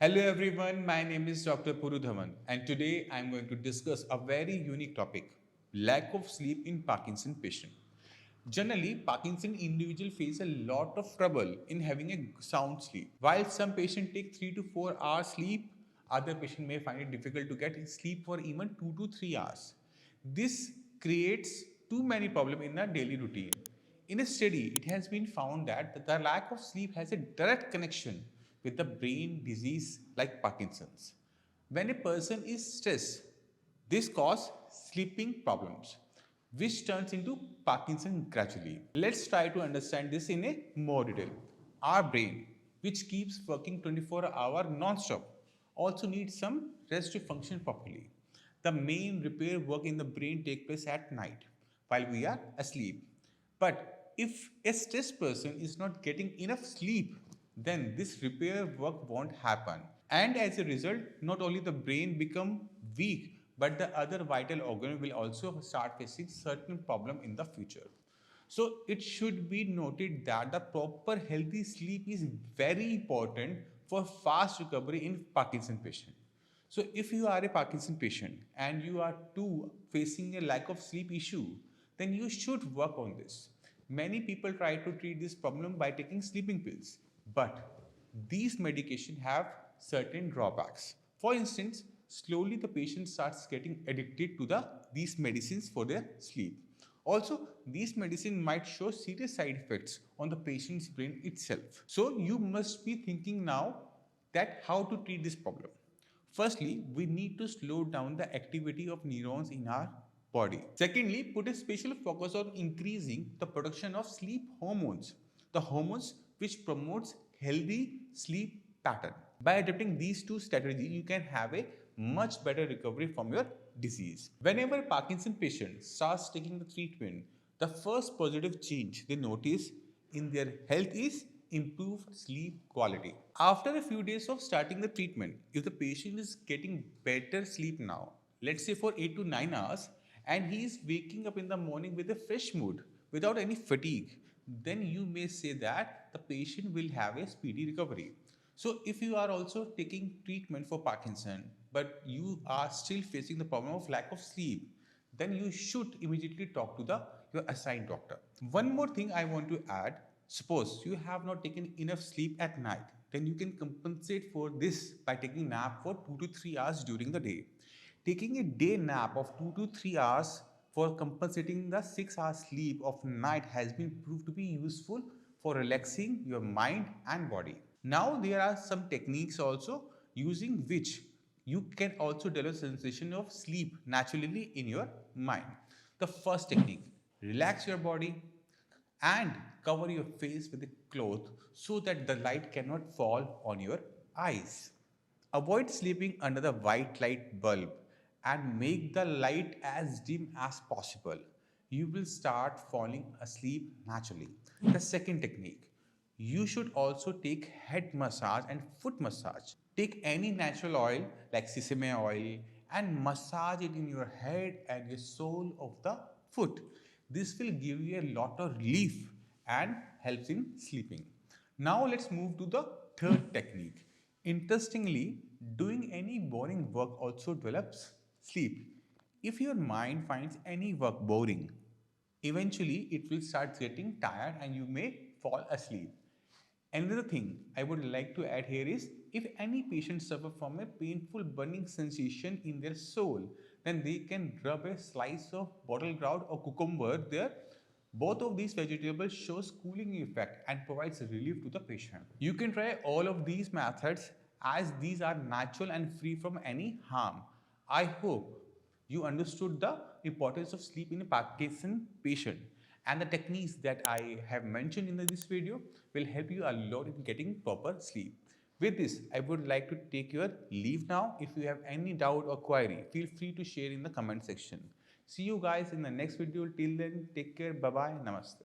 Hello everyone, my name is Dr. Puru Dhawan and today I am going to discuss a very unique topic, lack of sleep in Parkinson patient. Generally, Parkinson individuals face a lot of trouble in having a sound sleep. While some patients take 3 to 4 hours sleep, other patients may find it difficult to get sleep for even 2 to 3 hours. This creates too many problems in our daily routine. In a study, it has been found that the lack of sleep has a direct connection with the brain disease like Parkinson's. When a person is stressed, this causes sleeping problems, which turns into Parkinson gradually. Let's try to understand this in a more detail. Our brain, which keeps working 24 hours non-stop, also needs some rest to function properly. The main repair work in the brain takes place at night while we are asleep. But if a stressed person is not getting enough sleep, then this repair work won't happen. And as a result, not only the brain become weak, but the other vital organ will also start facing certain problem in the future. So it should be noted that the proper healthy sleep is very important for fast recovery in Parkinson patient. So if you are a Parkinson patient and you are too facing a lack of sleep issue, then you should work on this. Many people try to treat this problem by taking sleeping pills, but these medications have certain drawbacks. For instance, slowly the patient starts getting addicted to these medicines for their sleep. Also, these medicine might show serious side effects on the patient's brain itself. So you must be thinking now that how to treat this problem. Firstly, we need to slow down the activity of neurons in our body. Secondly, put a special focus on increasing the production of sleep hormones, the hormones which promotes healthy sleep pattern. By adopting these two strategies, you can have a much better recovery from your disease. Whenever Parkinson patient starts taking the treatment, the first positive change they notice in their health is improved sleep quality. After a few days of starting the treatment, if the patient is getting better sleep now, let's say for 8 to 9 hours, and he is waking up in the morning with a fresh mood without any fatigue, then you may say that the patient will have a speedy recovery. So if you are also taking treatment for Parkinson, but you are still facing the problem of lack of sleep, then you should immediately talk to your assigned doctor. One more thing I want to add, suppose you have not taken enough sleep at night, then you can compensate for this by taking nap for 2 to 3 hours during the day. Taking a day nap of 2 to 3 hours for compensating the 6 hours sleep of night has been proved to be useful for relaxing your mind and body. Now there are some techniques also using which you can also develop sensation of sleep naturally in your mind. The first technique, relax your body and cover your face with a cloth so that the light cannot fall on your eyes. Avoid sleeping under the white light bulb and make the light as dim as possible. You will start falling asleep naturally. The second technique, you should also take head massage and foot massage. Take any natural oil like sesame oil and massage it in your head and your sole of the foot. This will give you a lot of relief and helps in sleeping. Now let's move to the third technique. Interestingly, doing any boring work also develops sleep. If your mind finds any work boring, eventually it will start getting tired and you may fall asleep. Another thing I would like to add here is if any patient suffer from a painful burning sensation in their soul, then they can rub a slice of bottle gourd or cucumber there. Both of these vegetables shows cooling effect and provides relief to the patient. You can try all of these methods as these are natural and free from any harm. I hope you understood the importance of sleep in a Parkinson patient, and the techniques that I have mentioned in this video will help you a lot in getting proper sleep. With this, I would like to take your leave now. If you have any doubt or query, feel free to share in the comment section. See you guys in the next video. Till then, take care. Bye bye. Namaste.